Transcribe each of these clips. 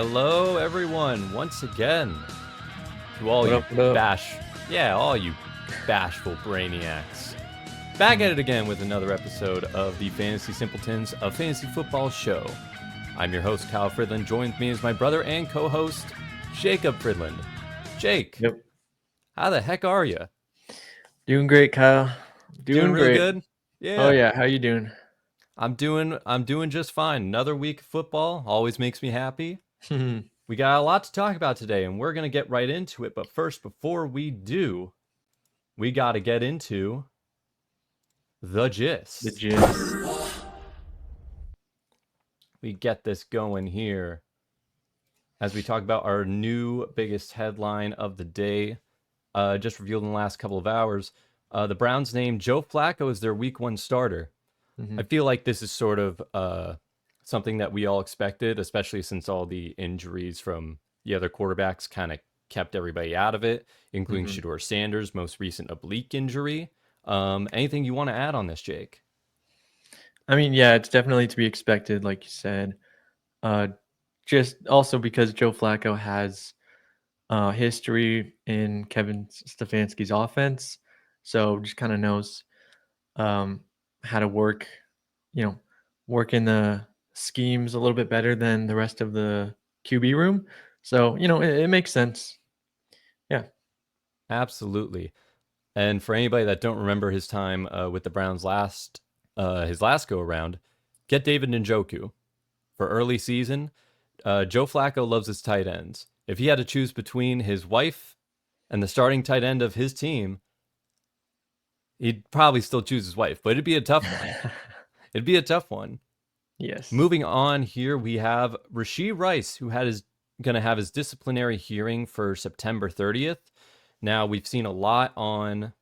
Hello, everyone, once again. To all What you up, what up? all you bashful brainiacs. Back at it again with another episode of the Fantasy Simpletons Fantasy Football Show. I'm your host, Kyle Fridland. Joined with me is my brother and co-host, Jacob Fridland. Jake, Yep. how the heck are you? Doing great, Kyle. Doing Doing real great. good? Oh Yeah. yeah, how you doing? I'm doing just fine. Another week of football always makes me happy. We got a lot to talk about today, and we're going to get right into it. But first, before we do, we got to get into the gist. The gist. We get this going here as we talk about our new biggest headline of the day, just revealed in the last couple of hours. The Browns named Joe Flacco as their Week 1 starter. I feel like this is sort of something that we all expected, especially since all the injuries from the other quarterbacks kind of kept everybody out of it, including Shedeur Sanders' most recent oblique injury. Anything you want to add on this, Jake? I mean, yeah, it's definitely to be expected, like you said. Just also because Joe Flacco has history in Kevin Stefanski's offense, so just kind of knows how to work in the schemes a little bit better than the rest of the QB room. So, it makes sense. Yeah. Absolutely. And for anybody that don't remember his time with the Browns his last go around, get David Njoku for early season. Joe Flacco loves his tight ends. If he had to choose between his wife and the starting tight end of his team, he'd probably still choose his wife, but it'd be a tough one. It'd be a tough one. Yes. Moving on here, we have Rashee Rice, who going to have his disciplinary hearing for September 30th. Now, we've seen a lot on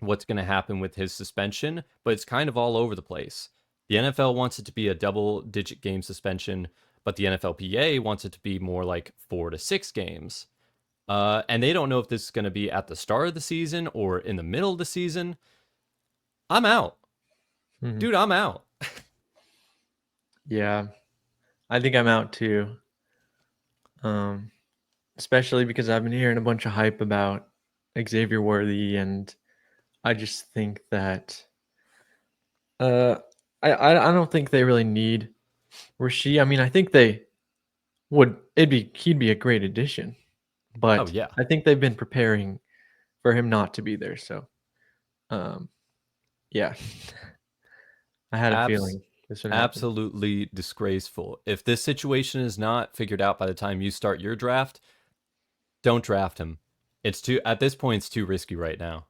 what's going to happen with his suspension, but it's kind of all over the place. The NFL wants it to be a double-digit game suspension, but the NFLPA wants it to be more like 4 to 6 games. And they don't know if this is going to be at the start of the season or in the middle of the season. I'm out. Dude, I'm out. Yeah, I think I'm out too. Especially because I've been hearing a bunch of hype about Xavier Worthy, and I just think that I don't think they really need Rashee. I mean, I think they would. He'd be a great addition, Oh, but yeah. I think they've been preparing for him not to be there. So, yeah, I had a feeling this would happen. Absolutely disgraceful. If this situation is not figured out by the time you start your draft, don't draft him. At this point, it's too risky right now.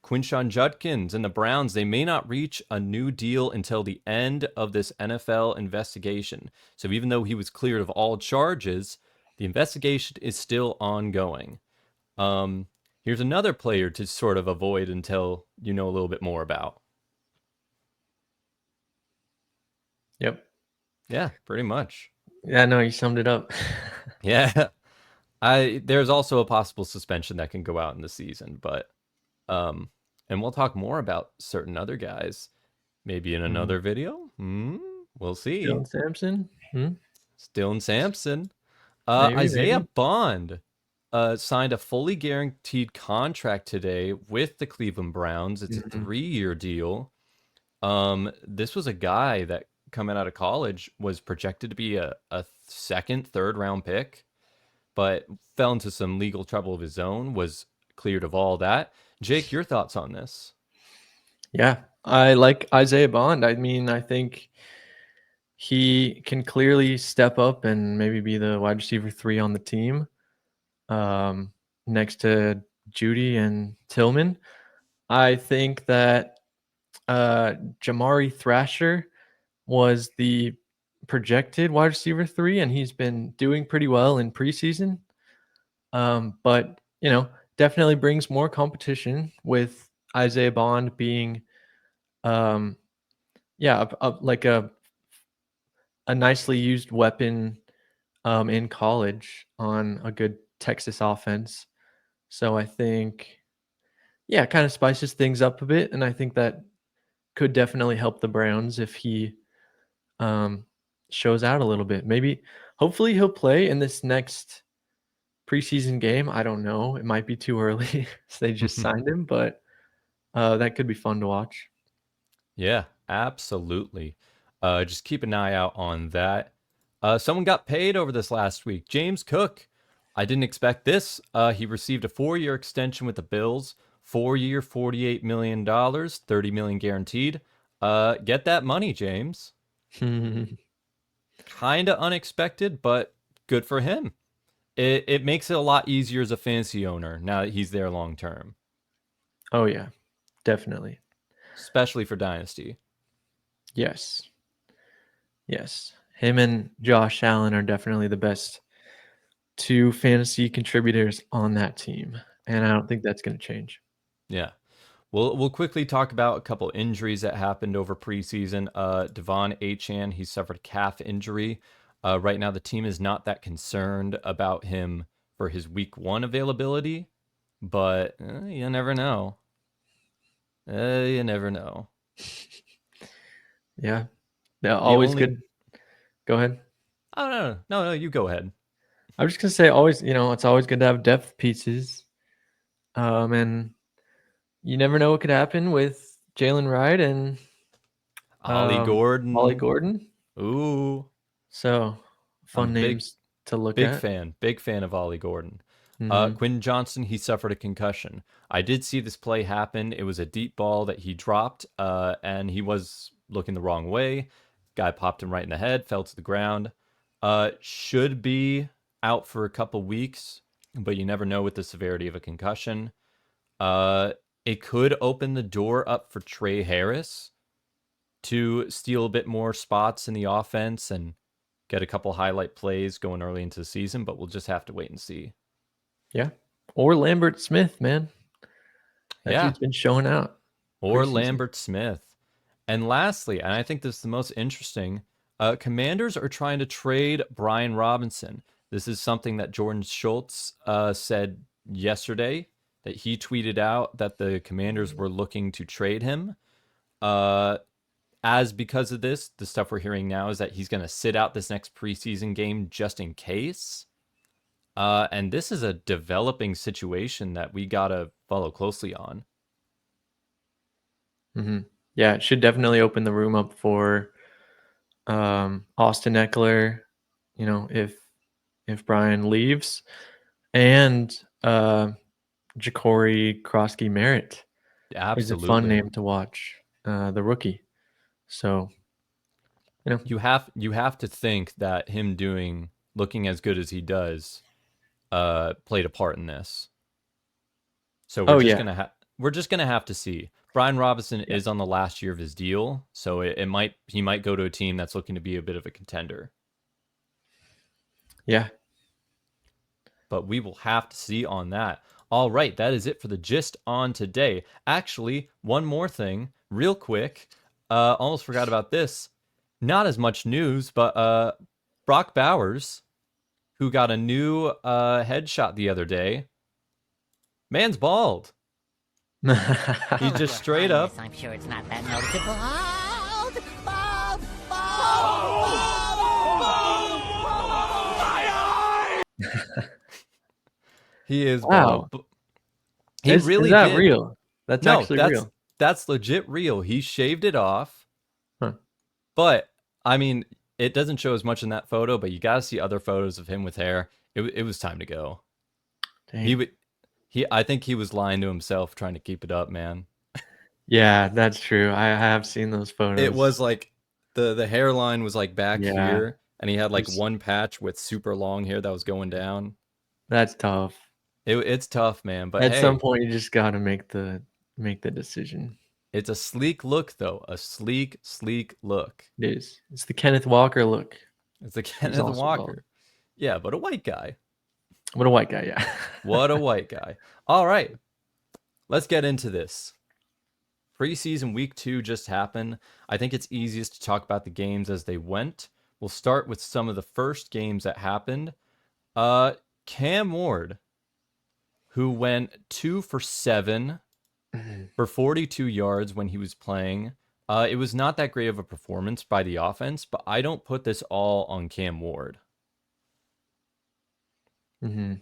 Quinshon Judkins and the Browns, they may not reach a new deal until the end of this NFL investigation. So even though he was cleared of all charges, the investigation is still ongoing. Here's another player to sort of avoid until you know a little bit more about. Yep. Yeah, pretty much. Yeah, no, you summed it up. Yeah. There's also a possible suspension that can go out in the season, but and we'll talk more about certain other guys maybe in another video. We'll see. Dillon Sampson. Dillon Sampson. Maybe, Isaiah maybe. Bond signed a fully guaranteed contract today with the Cleveland Browns. It's a 3-year deal. This was a guy that coming out of college was projected to be a second, third round pick, but fell into some legal trouble of his own, was cleared of all that. Jake, your thoughts on this? Yeah, I like Isaiah Bond. I mean, I think he can clearly step up and maybe be the wide receiver 3 on the team, next to Judy and Tillman. I think that Jamari Thrasher was the projected wide receiver 3, and he's been doing pretty well in preseason. But definitely brings more competition with Isaiah Bond being, like a nicely used weapon in college on a good Texas offense. So I think, yeah, it kind of spices things up a bit, and I think that could definitely help the Browns if he shows out a little bit. Maybe, hopefully, he'll play in this next preseason game. I don't know. It might be too early. So they just signed him, but that could be fun to watch. Yeah, absolutely. Just keep an eye out on that. Someone got paid over this last week. James Cook. I didn't expect this. He received a 4-year extension with the Bills. 4-year, $48 million, $30 million guaranteed. Get that money, James. Kind of unexpected, but good for him. It makes it a lot easier as a fantasy owner now that he's there long term. Oh yeah, definitely. Especially for Dynasty. Yes. Yes. Him and Josh Allen are definitely the best two fantasy contributors on that team. And I don't think that's going to change. Yeah. We'll quickly talk about a couple injuries that happened over preseason. Devon Achane, he suffered a calf injury. Right now, the team is not that concerned about him for his week 1 availability, but you never know. You never know. Yeah. Yeah, always good. Go ahead. Oh, no, you go ahead. I was just going to say, always, it's always good to have depth pieces. And you never know what could happen with Jalen Wright and Ollie Gordon. Ollie Gordon. Ooh. So fun names to look Big at. Big fan of Ollie Gordon. Mhm. Quinn Johnson, he suffered a concussion. I did see this play happen. It was a deep ball that he dropped, and he was looking the wrong way. Guy popped him right in the head, fell to the ground. Should be out for a couple weeks, but you never know with the severity of a concussion. It could open the door up for Trey Harris to steal a bit more spots in the offense and get a couple highlight plays going early into the season, but we'll just have to wait and see. Yeah. Or Lambert Smith, man. That dude's been showing out. Or preseason. Lambert Smith. And lastly, and I think this is the most interesting, Commanders are trying to trade Brian Robinson. This is something that Jordan Schultz said yesterday, that he tweeted out that the Commanders were looking to trade him. As because of this, the stuff we're hearing now is that he's going to sit out this next preseason game just in case. And this is a developing situation that we got to follow closely on. Mm-hmm. Yeah, it should definitely open the room up for Austin Eckler, if Brian leaves, and Ja'Cory Krosky Merritt. Absolutely. He's a fun name to watch, the rookie. So, you have to think that him looking as good as he does played a part in this. So we're just gonna have to see. Brian Robinson is on the last year of his deal, so he might go to a team that's looking to be a bit of a contender. Yeah. But we will have to see on that. All right, that is it for the gist on today. Actually, one more thing, real quick. Almost forgot about this. Not as much news, but Brock Bowers, who got a new headshot the other day, man's bald. He's just straight up. I'm sure it's not that noticeable. Bald! He is wow. bald. Is that real? That's actually real. That's legit real. He shaved it off. Huh. But I mean, it doesn't show as much in that photo, but you got to see other photos of him with hair. It was time to go. Dang. I think he was lying to himself trying to keep it up, man. Yeah, that's true. I have seen those photos. It was like the hairline was like back here, and he had like one patch with super long hair that was going down. That's tough. It's tough, man. But at some point, you just got to make the decision. It's a sleek look, though. A sleek look. It is. It's the Kenneth Walker look. It's the Kenneth Walker. Yeah, but a white guy. What a white guy, yeah. What a white guy. All right. Let's get into this. Preseason week 2 just happened. I think it's easiest to talk about the games as they went. We'll start with some of the first games that happened. Cam Ward, who went 2 for 7 for 42 yards when he was playing. It was not that great of a performance by the offense, but I don't put this all on Cam Ward. Mm-hmm.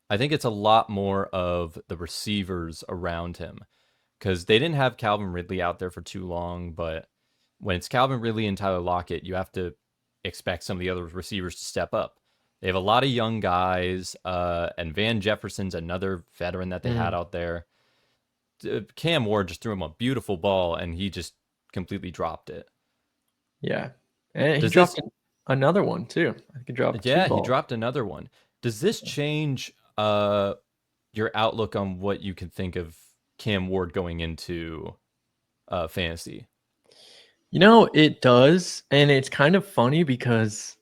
I think it's a lot more of the receivers around him because they didn't have Calvin Ridley out there for too long. But when it's Calvin Ridley and Tyler Lockett, you have to expect some of the other receivers to step up. They have a lot of young guys, and Van Jefferson's another veteran that they had out there. Cam Ward just threw him a beautiful ball, and he just completely dropped it. Yeah, and he Does dropped this? another one too. I think he dropped two Yeah, he balls. dropped another one. Does this change your outlook on what you can think of Cam Ward going into fantasy? It does, and it's kind of funny because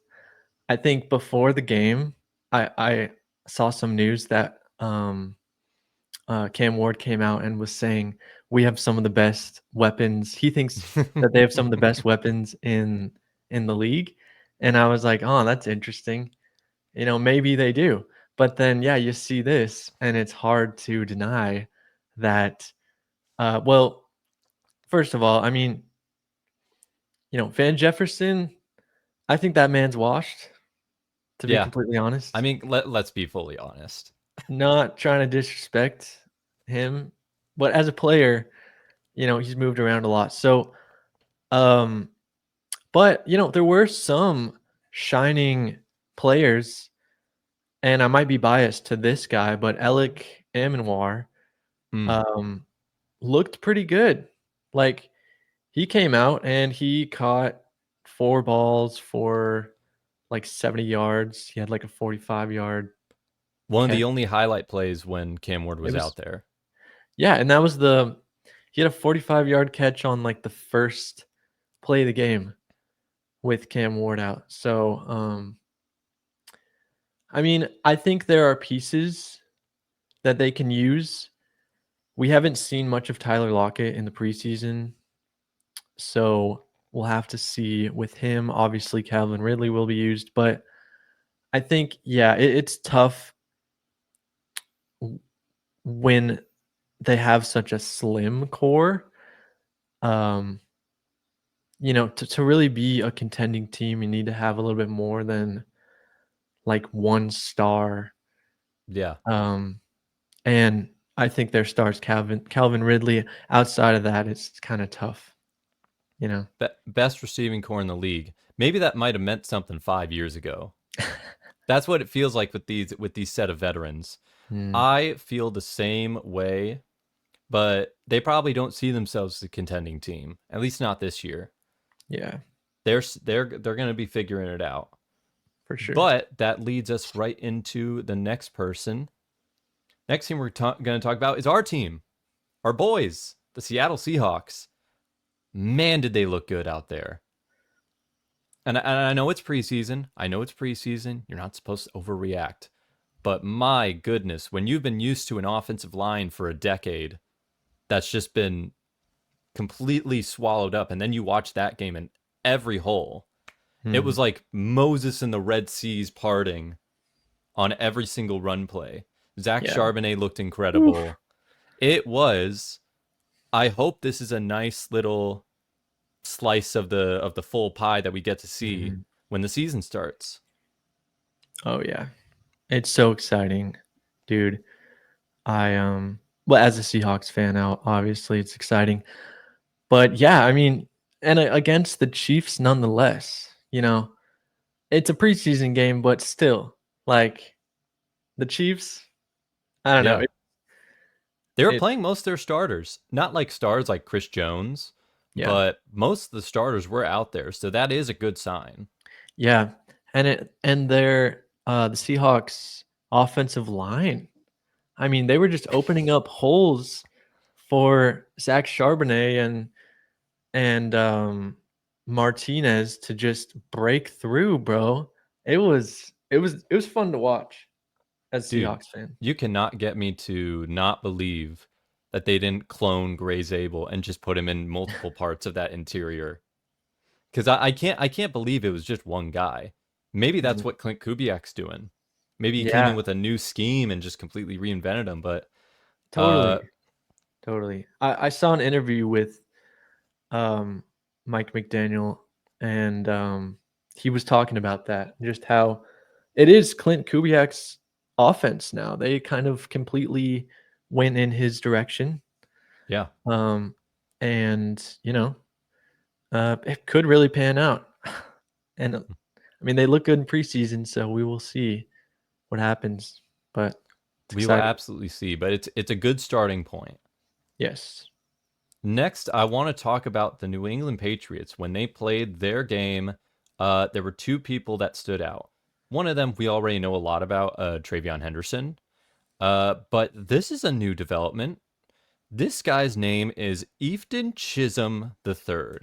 I think before the game, I saw some news that Cam Ward came out and was saying we have some of the best weapons. He thinks that they have some of the best weapons in the league, and I was like, oh, that's interesting. Maybe they do. But then, yeah, you see this, and it's hard to deny that. Well, first of all, I mean, Van Jefferson, I think that man's washed, to be Yeah, completely honest. I mean, let's be fully honest. Not trying to disrespect him, but as a player, he's moved around a lot. So, but there were some shining players, and I might be biased to this guy, but Alec Amenwar looked pretty good. Like he came out and he caught 4 balls for like 70 yards. He had like a 45-yard One of catch. the only highlight plays when Cam Ward was out there. Yeah, and that was he had a 45-yard catch on like the first play of the game with Cam Ward out. So, I mean, I think there are pieces that they can use. We haven't seen much of Tyler Lockett in the preseason, so we'll have to see with him. Obviously, Calvin Ridley will be used, but I think, yeah, it's tough when they have such a slim core. To really be a contending team, you need to have a little bit more than like one star. Yeah. And I think their stars Calvin Ridley. Outside of that, it's kind of tough. Best receiving core in the league. Maybe that might have meant something 5 years ago. That's what it feels like with these set of veterans. I feel the same way, but they probably don't see themselves as a contending team, at least not this year. Yeah, They're going to be figuring it out. for sure. But that leads us right into the next person. Next team we're going to talk about is our team, our boys, the Seattle Seahawks. Man, did they look good out there. And I know it's preseason. You're not supposed to overreact. But my goodness, when you've been used to an offensive line for a decade that's just been completely swallowed up, and then you watch that game in every hole, it was like Moses and the Red Seas parting on every single run play. Zach Charbonnet looked incredible. Oof. It was. I hope this is a nice little slice of the full pie that we get to see when the season starts. Oh yeah, it's so exciting, dude. Well, as a Seahawks fan, obviously it's exciting, but yeah, I mean, and against the Chiefs, nonetheless, it's a preseason game, but still, like the Chiefs, I don't know. They were playing most of their starters, not like stars like Chris Jones, but most of the starters were out there, so that is a good sign. Yeah, and their the Seahawks offensive line. I mean, they were just opening up holes for Zach Charbonnet and Martinez to just break through, bro. It was fun to watch as a Seahawks fan. You cannot get me to not believe that they didn't clone Gray Zabel and just put him in multiple parts of that interior. Because I can't believe it was just one guy. Maybe that's what Clint Kubiak's doing. Maybe he came in with a new scheme and just completely reinvented him. But totally. I saw an interview with Mike McDaniel, and he was talking about that, just how it is Clint Kubiak's offense now. They kind of completely went in his direction. Yeah. And it could really pan out. And I mean, they look good in preseason, so we will see what happens. But it's We will exciting. absolutely see, but it's a good starting point. Yes. Next, I want to talk about the New England Patriots. When they played their game, there were two people that stood out. One of them we already know a lot about, TreVeyon Henderson. But this is a new development. This guy's name is Efton Chism III.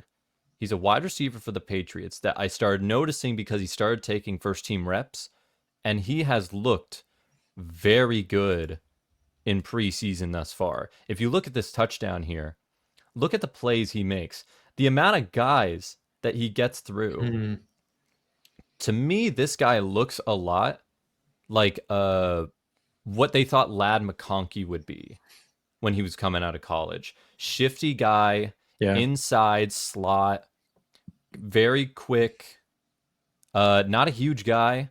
He's a wide receiver for the Patriots that I started noticing because he started taking first team reps, and he has looked very good in preseason thus far. If you look at this touchdown here, look at the plays he makes. The amount of guys that he gets through. Mhm. To me, this guy looks a lot like what they thought Lad McConkey would be when he was coming out of college. Shifty guy, Yeah. inside slot, very quick, not a huge guy.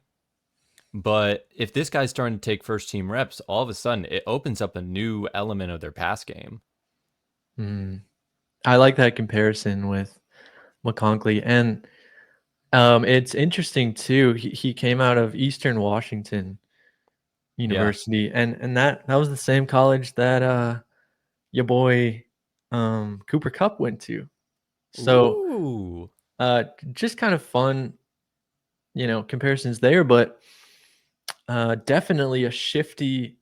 But if this guy's starting to take first team reps, all of a sudden it opens up a new element of their pass game. I like that comparison with McConkey. And it's interesting, too. He came out of Eastern Washington University, and that was the same college that your boy Cooper Kupp went to. So Ooh. just kind of fun, comparisons there, but definitely a shifty,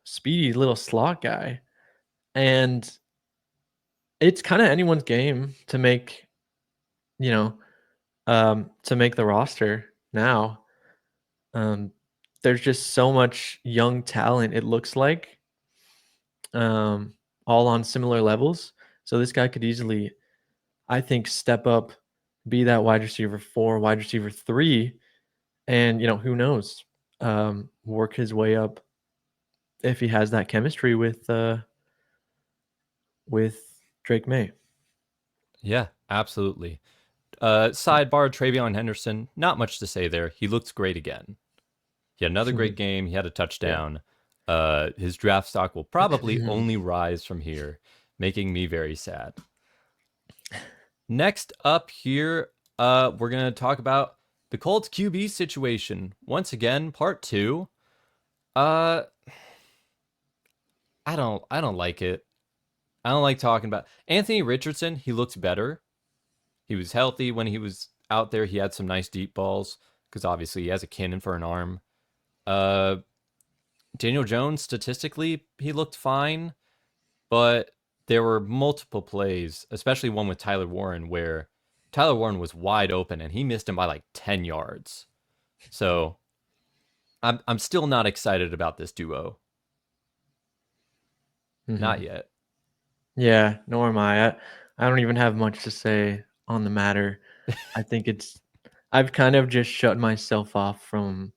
speedy little slot guy. And it's kind of anyone's game to make, to make the roster now. There's just so much young talent, it looks like, all on similar levels. So this guy could easily, I think, step up, be that wide receiver 4, wide receiver 3, and who knows, work his way up if he has that chemistry with Drake May. Yeah, absolutely. Sidebar, TreVeyon Henderson, not much to say there. He looks great again. He had another great game. He had a touchdown. His draft stock will probably only rise from here, making me very sad. Next up here, we're going to talk about the Colts QB situation. Once again, part 2. I don't like it. I don't like talking about Anthony Richardson. He looks better. He was healthy when he was out there. He had some nice deep balls because obviously he has a cannon for an arm. Daniel Jones, statistically, he looked fine, but there were multiple plays, especially one with Tyler Warren, where Tyler Warren was wide open and he missed him by like 10 yards. So I'm still not excited about this duo. Not yet. Yeah, nor am I. I don't even have much to say on the matter. I think I've kind of just shut myself off from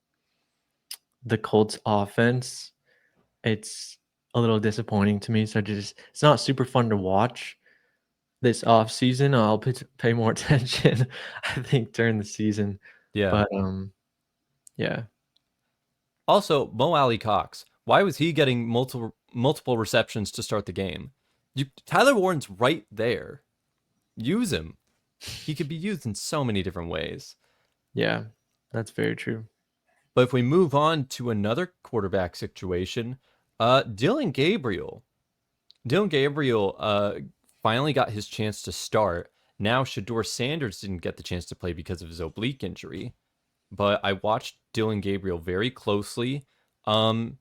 the Colts offense. It's a little disappointing to me. So it's not super fun to watch this off season. I'll pay more attention, I think, during the season. Yeah. But yeah. Also, Mo Alley Cox. Why was he getting multiple receptions to start the game? Tyler Warren's right there. Use him. He could be used in so many different ways. Yeah, that's very true. But if we move on to another quarterback situation, Dillon Gabriel. Dillon Gabriel finally got his chance to start. Now, Shedeur Sanders didn't get the chance to play because of his oblique injury. But I watched Dillon Gabriel very closely. From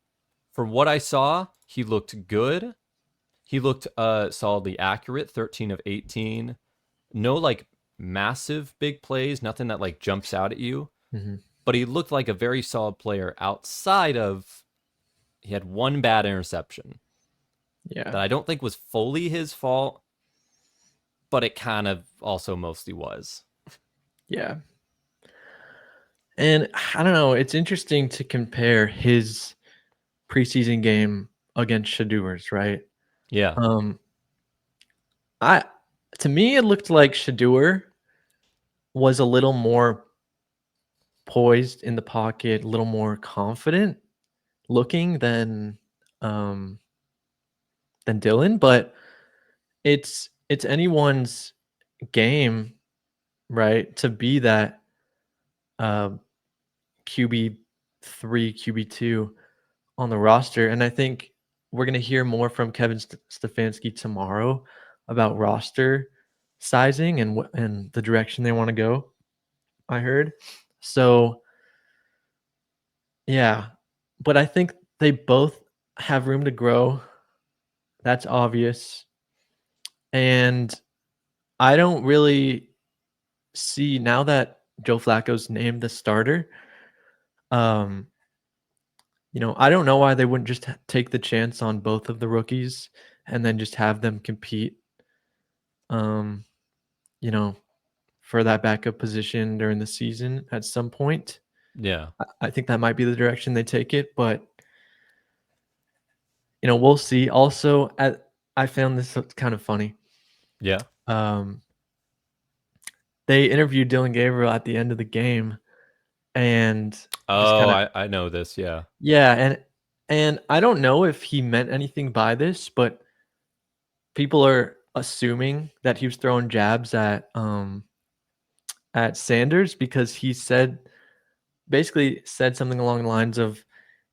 what I saw, he looked good. He looked solidly accurate, 13 of 18. No, like, massive big plays, nothing that, like, jumps out at you. But he looked like a very solid player outside of he had one bad interception. Yeah. That I don't think was fully his fault, but it kind of also mostly was. Yeah. And I don't know, it's interesting to compare his preseason game against Shedeur's, right? Yeah. to me, it looked like Shador was a little more poised in the pocket, a little more confident looking than Dillon, but it's anyone's game, right? To be that uh, QB3, QB2 on the roster. And I think we're going to hear more from Kevin Stefanski tomorrow about roster sizing and the direction they want to go, I heard. So, yeah. But I think they both have room to grow. That's obvious. And I don't really see now that Joe Flacco's named the starter. Um, I don't know why they wouldn't just take the chance on both of the rookies and then just have them compete. Um, you know, for that backup position during the season at some point. Yeah. I think that might be the direction they take it, but we'll see. Also, I found this kind of funny. Yeah. They interviewed Dillon Gabriel at the end of the game, and I know this. Yeah. yeah, and I don't know if he meant anything by this, but people are assuming that he was throwing jabs at Sanders because he basically said something along the lines of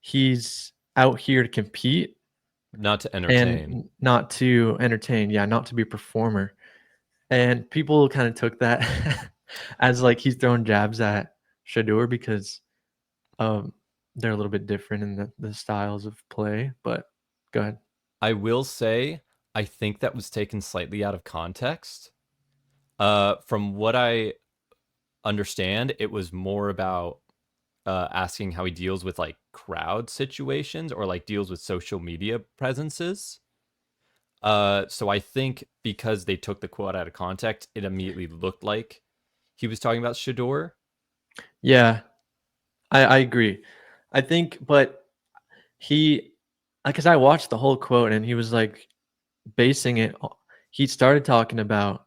he's out here to compete, not to entertain. And not to entertain. Yeah, not to be a performer. And people kind of took that as like he's throwing jabs at Shador because they're a little bit different in the styles of play. But go ahead. I will say, I think that was taken slightly out of context. From what I understand, it was more about asking how he deals with like crowd situations or like deals with social media presences. So I think because they took the quote out of context, it immediately looked like he was talking about Shador. Yeah, I agree. I think, but because I watched the whole quote and he was like basing it. He started talking about,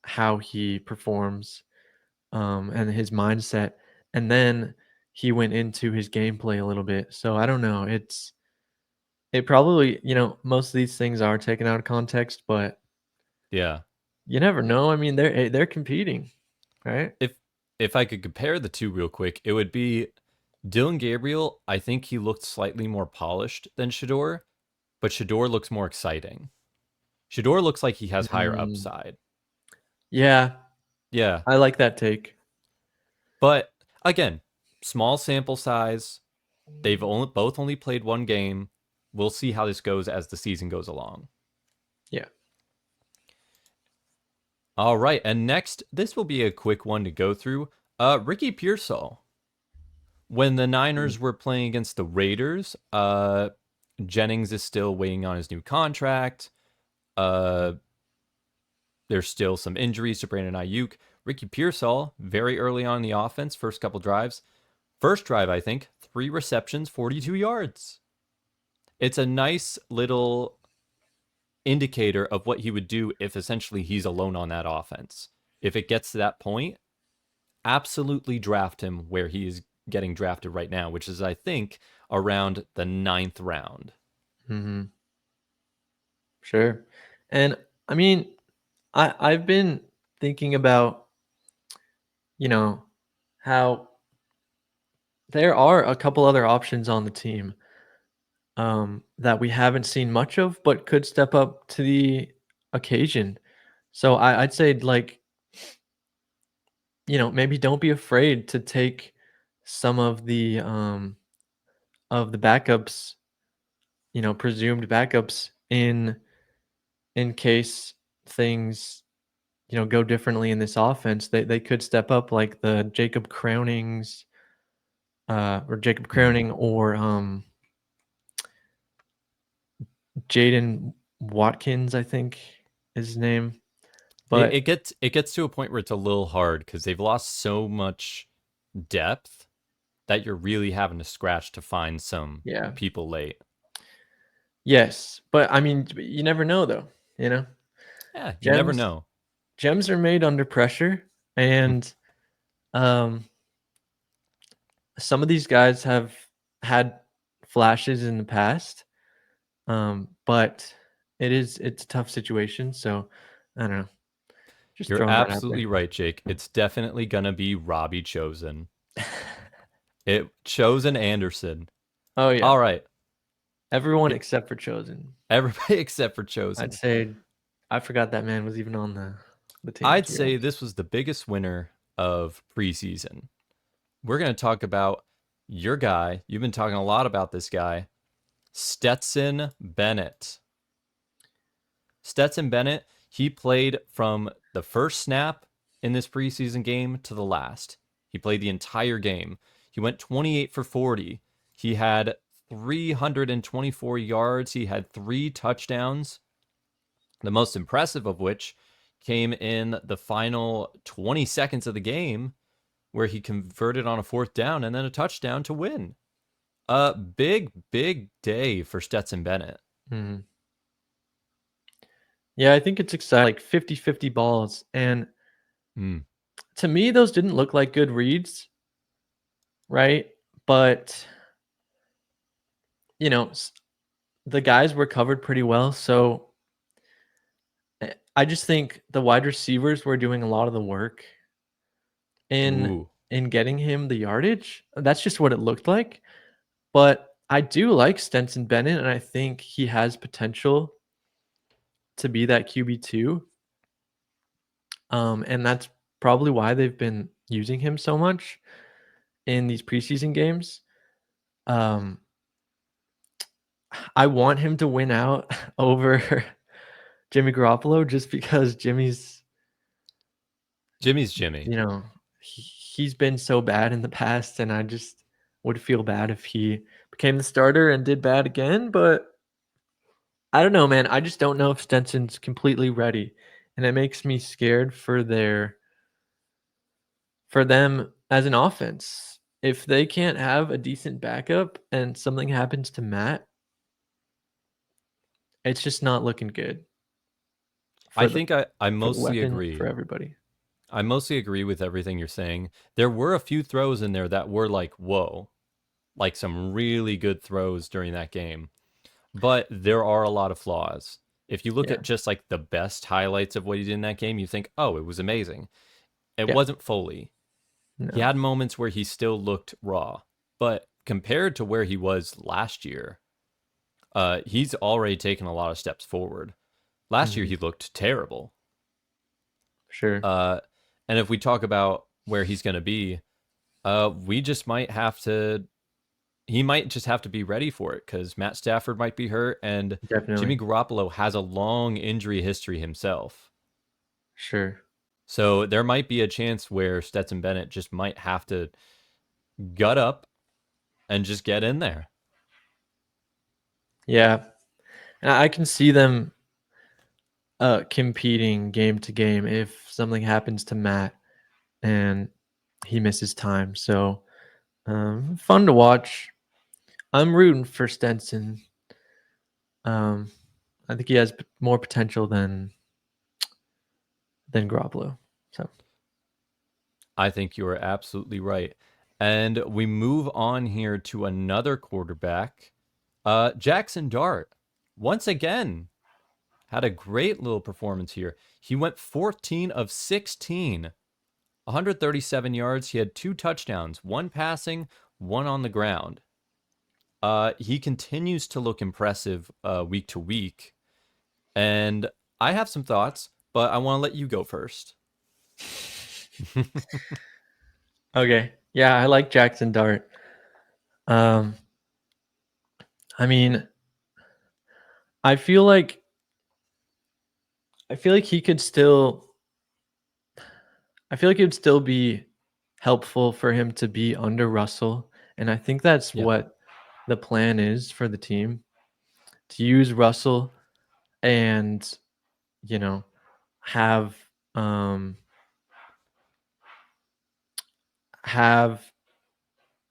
how he performs, and his mindset, and then he went into his gameplay a little bit. So I don't know. It probably, most of these things are taken out of context, but yeah, you never know. I mean, they're competing, right? If I could compare the two real quick, it would be Dillon Gabriel. I think he looked slightly more polished than Shador, but Shador looks more exciting. Shador looks like he has higher upside. Yeah. Yeah. I like that take. But again, small sample size. They've both only played one game. We'll see how this goes as the season goes along. Yeah. All right, and next, this will be a quick one to go through. Ricky Pearsall. When the Niners were playing against the Raiders, Jennings is still waiting on his new contract. There's still some injuries to Brandon Ayuk. Ricky Pearsall, very early on in the offense, first couple drives. First drive, I think, 3 receptions, 42 yards. It's a nice little indicator of what he would do if essentially he's alone on that offense. If it gets to that point, absolutely draft him where he is getting drafted right now, which is, I think, around the 9th round. Mm-hmm. Sure. And I mean, I've been thinking about, how there are a couple other options on the team that we haven't seen much of, but could step up to the occasion. So I'd say, like, maybe don't be afraid to take some of the backups, presumed backups in case things, go differently in this offense. They could step up, like the Jacob Crowning or Jaden Watkins, I think is his name. But it gets to a point where it's a little hard because they've lost so much depth that you're really having to scratch to find some people late. Yes, but I mean, you never know though, Yeah, you never Gems know. gems are made under pressure, and um, some of these guys have had flashes in the past, but it's a tough situation. So I don't know. Just You're throwing that out absolutely right, Jake. It's definitely gonna be Robbie Chosen. Chosen Anderson. Oh yeah, All right. everyone except for Chosen. Everybody except for I'd Chosen. say I forgot that man was even on the team. I'd To be say honest. this was the biggest winner of preseason. We're going to talk about your guy. You've been talking a lot about this guy, Stetson Bennett. Stetson Bennett, he played from the first snap in this preseason game to the last. He played the entire game. He went 28 for 40. He had 324 yards. He had 3 touchdowns. The most impressive of which came in the final 20 seconds of the game, where he converted on a 4th down and then a touchdown to win. A big day for Stetson Bennett. Mhm. Yeah, I think it's exciting. Like 50-50 balls. And Mm. to me, those didn't look like good reads, right? But, the guys were covered pretty well. So I just think the wide receivers were doing a lot of the work in Ooh. in getting him the yardage. That's just what it looked like. But I do like Stetson Bennett, and I think he has potential to be that QB2. And that's probably why they've been using him so much in these preseason games. Um, I want him to win out over Jimmy Garoppolo just because Jimmy's Jimmy. he's been so bad in the past, and I just would feel bad if he became the starter and did bad again. But I don't know, man. I just don't know if Stetson's completely ready, and it makes me scared for them as an offense. If they can't have a decent backup and something happens to Matt, it's just not looking good I for the think I for the mostly weapon for agree. everybody. I mostly agree with everything you're saying. There were a few throws in there that were like, whoa, like some really good throws during that game. But there are a lot of flaws. If you look Yeah. at just like the best highlights of what he did in that game, you think, oh, it was amazing. It Yeah. wasn't fully. He No. had moments where he still looked raw. But compared to where he was last year, he's already taken a lot of steps forward. Last year, Mhm. he looked terrible. Sure. And if we talk about where he's going to be, we just might have to. He might just have to be ready for it because Matt Stafford might be hurt, and Jimmy Definitely. Garoppolo has a long injury history himself. Sure. So there might be a chance where Stetson Bennett just might have to gut up and just get in there. Yeah. And I can see them competing game to game if something happens to Matt and he misses time. So fun to watch. I'm rooting for Stenson. Um, I think he has more potential than Garoppolo. So I think you are absolutely right. And we move on here to another quarterback, Jaxson Dart. Once again, had a great little performance here. He went 14 of 16, 137 yards. He had 2 touchdowns, 1 passing, 1 on the ground. He continues to look impressive week to week. And I have some thoughts, but I want to let you go first. okay, yeah, I like Jaxson Dart. Um, I mean, I feel like he could still. I feel like it would still be helpful for him to be under Russell, and I think that's Yeah. what the plan is for the team, to use Russell and you know have um have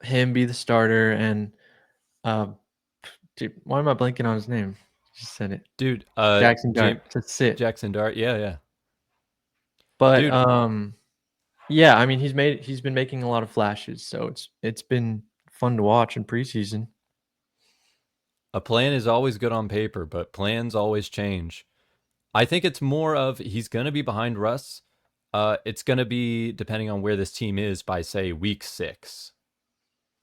him be the starter and dude, why am I blanking on his name? Just said it. Dude, Jaxson Dart. It's a sit. Jaxson Dart. Yeah. But Dude, yeah, I mean he's been making a lot of flashes, so it's been fun to watch in preseason. a plan is always good on paper, but plans always change. I think it's more of he's going to be behind Russ. It's going to be depending on where this team is by, say, week 6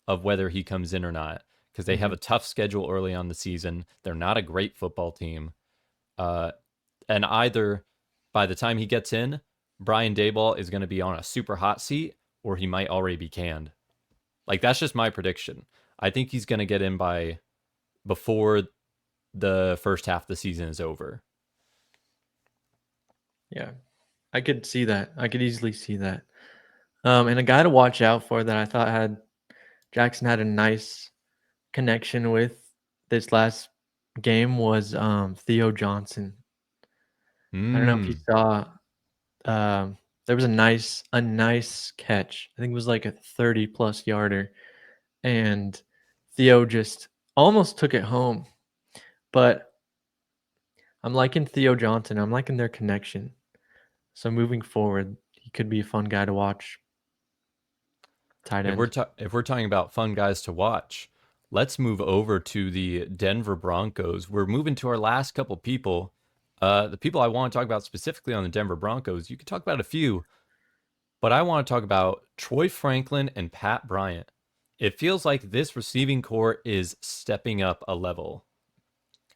of whether he comes in or not, because they have a tough schedule early on the season. They're not a great football team. And either by the time he gets in, Brian Daboll is going to be on a super hot seat, or he might already be canned. Like, that's just my prediction. I think he's going to get in by before the first half of the season is over. Yeah, I could see that. I could easily see that. And a guy to watch out for that I thought Jaxson had a nice connection with this last game was Theo Johnson. I don't know if you saw. There was a nice catch. I think it was like a 30+ yarder, and Theo just almost took it home. But I'm liking Theo Johnson. I'm liking their connection. So moving forward, he could be a fun guy to watch. Tight end. If we're talking about fun guys to watch, let's move over to the Denver Broncos. We're moving to our last couple people. The people I want to talk about specifically on the Denver Broncos, you could talk about a few, but I want to talk about Troy Franklin and Pat Bryant. It feels like this receiving core is stepping up a level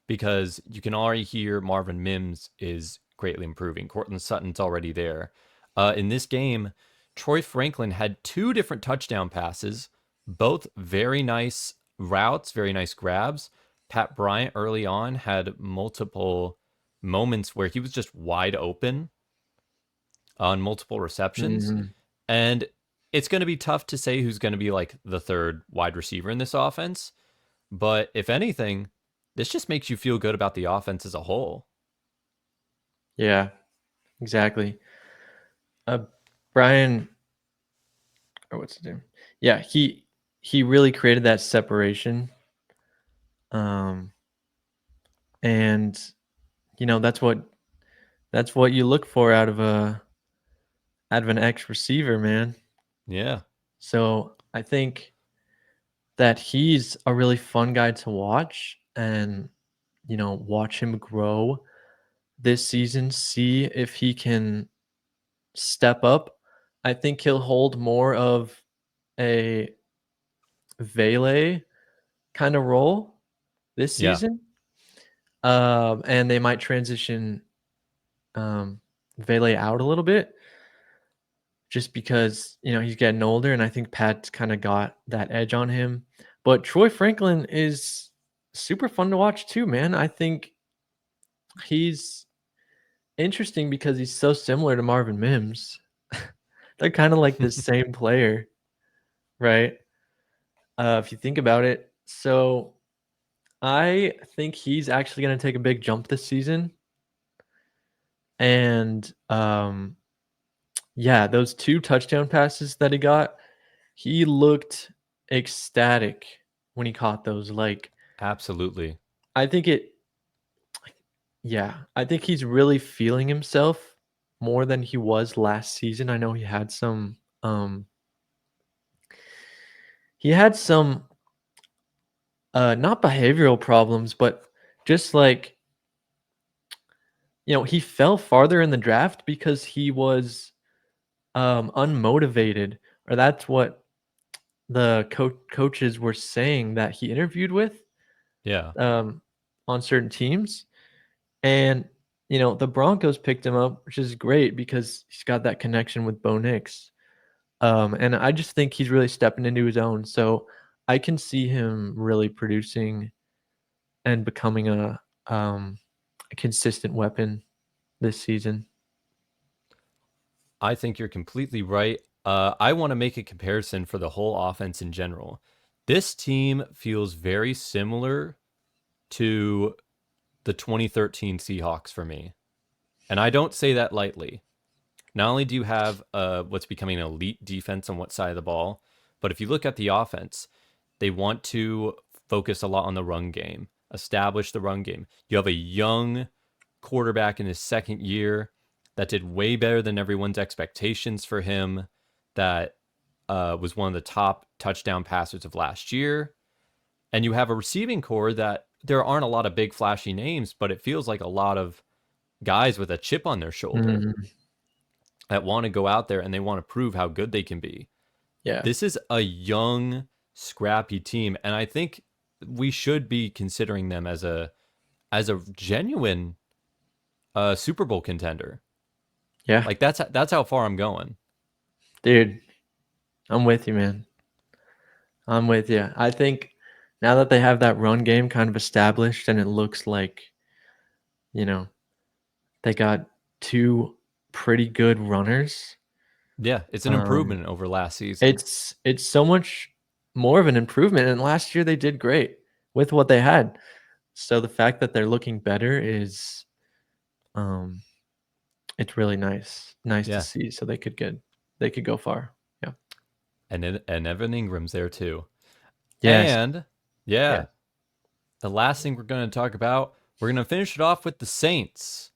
because you can already hear Marvin Mims is greatly improving. Cortland Sutton's already there. In this game, Troy Franklin had 2 different touchdown passes, both very nice routes, very nice grabs. Pat Bryant early on had multiple moments where he was just wide open on multiple receptions. And it's going to be tough to say who's going to be like the third wide receiver in this offense. But if anything, this just makes you feel good about the offense as a whole. Yeah, exactly. Brian, or what's his name? Yeah, he really created that separation. And you know that's what you look for out of an X receiver, man. Yeah. So I think that he's a really fun guy to watch, and watch him grow this season. See if he can step up. I think he'll hold more of a Vele kind of role this season. And they might transition Vele out a little bit just because, he's getting older, and I think Pat's kind of got that edge on him. But Troy Franklin is super fun to watch too, man. I think he's interesting because he's so similar to Marvin Mims. They're kind of like the same player, right? If you think about it. So I think he's actually going to take a big jump this season. And yeah, those 2 touchdown passes that he got, he looked ecstatic when he caught those. Like, Absolutely. I think he's really feeling himself more than he was last season. I know he had some not behavioral problems, but just like, he fell farther in the draft because he was unmotivated, or that's what the coaches were saying that he interviewed with on certain teams. And the Broncos picked him up, which is great because he's got that connection with Bo Nix. And I just think he's really stepping into his own. So I can see him really producing and becoming a consistent weapon this season. I think you're completely right. I want to make a comparison for the whole offense in general. This team feels very similar to the 2013 Seahawks for me. And I don't say that lightly. Not only do you have what's becoming an elite defense on what side of the ball, but if you look at the offense, they want to focus a lot on the run game. establish the run game. You have a young quarterback in his second year that did way better than everyone's expectations for him, that was one of the top touchdown passers of last year. And you have a receiving core that there aren't a lot of big flashy names, but it feels like a lot of guys with a chip on their shoulder that want to go out there and they want to prove how good they can be. Yeah. This is a young, scrappy team, and I think we should be considering them as a genuine Super Bowl contender. Yeah. Like that's how far I'm going. Dude, I'm with you, man. I'm with you. I think now that they have that run game kind of established and it looks like, they got two pretty good runners. Yeah, it's an improvement over last season. It's so much more of an improvement. And last year they did great with what they had. So the fact that they're looking better is it's really nice. Nice to see. So they could go far. Yeah. And Evan Ingram's there too. Yes. And the last thing we're going to talk about, we're going to finish it off with the Saints.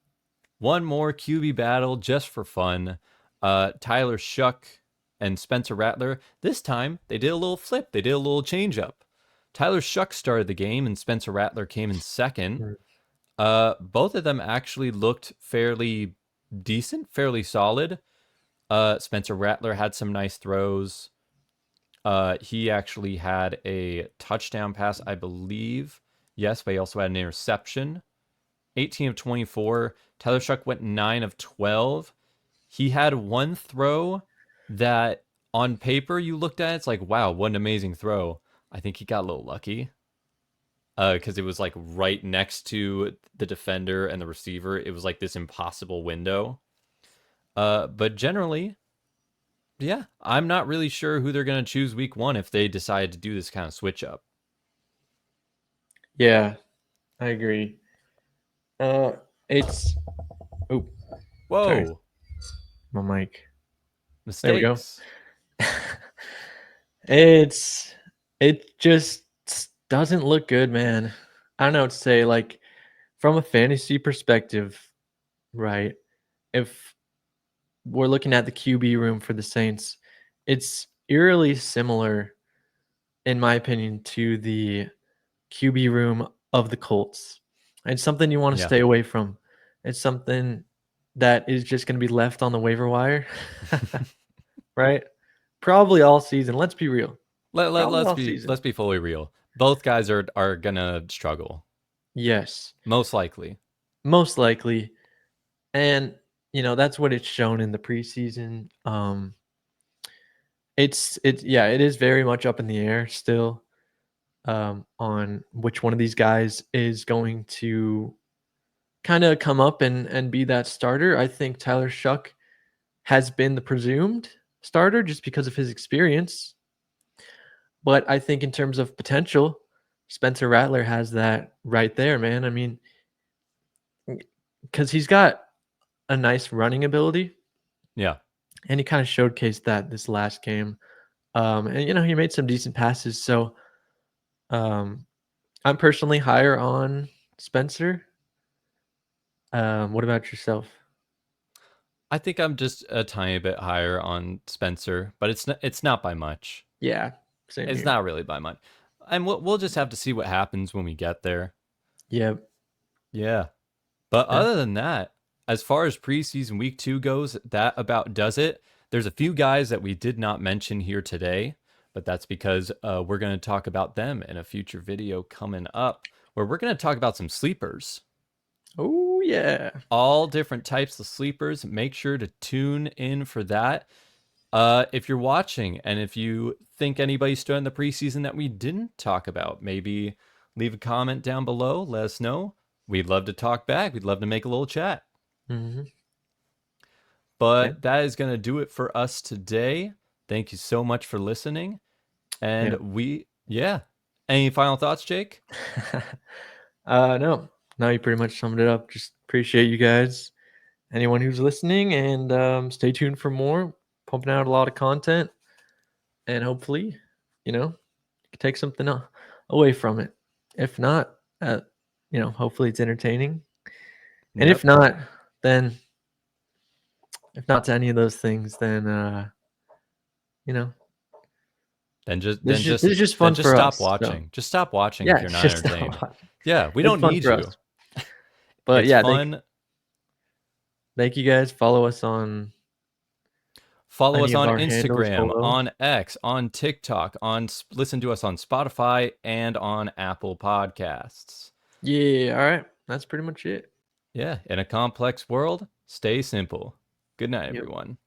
One more QB battle just for fun. Tyler Shuck and Spencer Rattler. This time, they did a little flip. They did a little change up. Tyler Shuck started the game, and Spencer Rattler came in second. Both of them actually looked fairly decent, fairly solid. Spencer Rattler had some nice throws. He actually had a touchdown pass, I believe. Yes, but he also had an interception. 18 of 24. Tyler Shuck went 9 of 12. He had one throw that on paper you looked at, it's like, wow, what an amazing throw. I think he got a little lucky because it was like right next to the defender and the receiver. It was like this impossible window. But generally, yeah, I'm not really sure who they're going to choose week 1 if they decide to do this kind of switch up. Yeah, I agree. It's whoa, sorry. My mic. Mistakes. There we go. It just doesn't look good, man. I don't know what to say. Like, from a fantasy perspective, right? If we're looking at the QB room for the Saints, it's eerily similar, in my opinion, to the QB room of the Colts. It's something you want to stay away from. It's something that is just going to be left on the waiver wire, right? Probably all season. Let's be real. Let's be fully real. Both guys are gonna struggle. Yes, most likely. And that's what it's shown in the preseason. It is very much up in the air still on which one of these guys is going to kind of come up and be that starter. I think Tyler Shuck has been the presumed starter just because of his experience. But I think in terms of potential, Spencer Rattler has that right there, man. I mean, because he's got a nice running ability. Yeah. And he kind of showcased that this last game. And, he made some decent passes. So I'm personally higher on Spencer. What about yourself? I think I'm just a tiny bit higher on Spencer, but it's not by much. Yeah. It's not really by much. And we'll just have to see what happens when we get there. Yep. Yeah. But other than that, as far as preseason week 2 goes, that about does it. There's a few guys that we did not mention here today, but that's because we're going to talk about them in a future video coming up, where we're going to talk about some sleepers. Oh, yeah. All different types of sleepers. Make sure to tune in for that. If you're watching and if you think anybody stood in the preseason that we didn't talk about, maybe leave a comment down below. Let us know. We'd love to talk back. We'd love to make a little chat. Mm-hmm. But that is going to do it for us today. Thank you so much for listening. And any final thoughts, Jake? No, you pretty much summed it up. Just appreciate you guys, anyone who's listening, and stay tuned for more. Pumping out a lot of content, and hopefully, you can take something away from it. If not, hopefully it's entertaining. And Yep. if not, then if not to any of those things, then Then just this is just fun for stop us. watching. So. Just stop watching Yeah, if you're not just stop entertained. watching. Yeah, we It's don't fun need for you. us. But it's yeah, fun. Thank you guys. Follow us on Instagram, on X, on TikTok, listen to us on Spotify and on Apple Podcasts. Yeah, all right. That's pretty much it. Yeah, in a complex world, stay simple. Good night, everyone.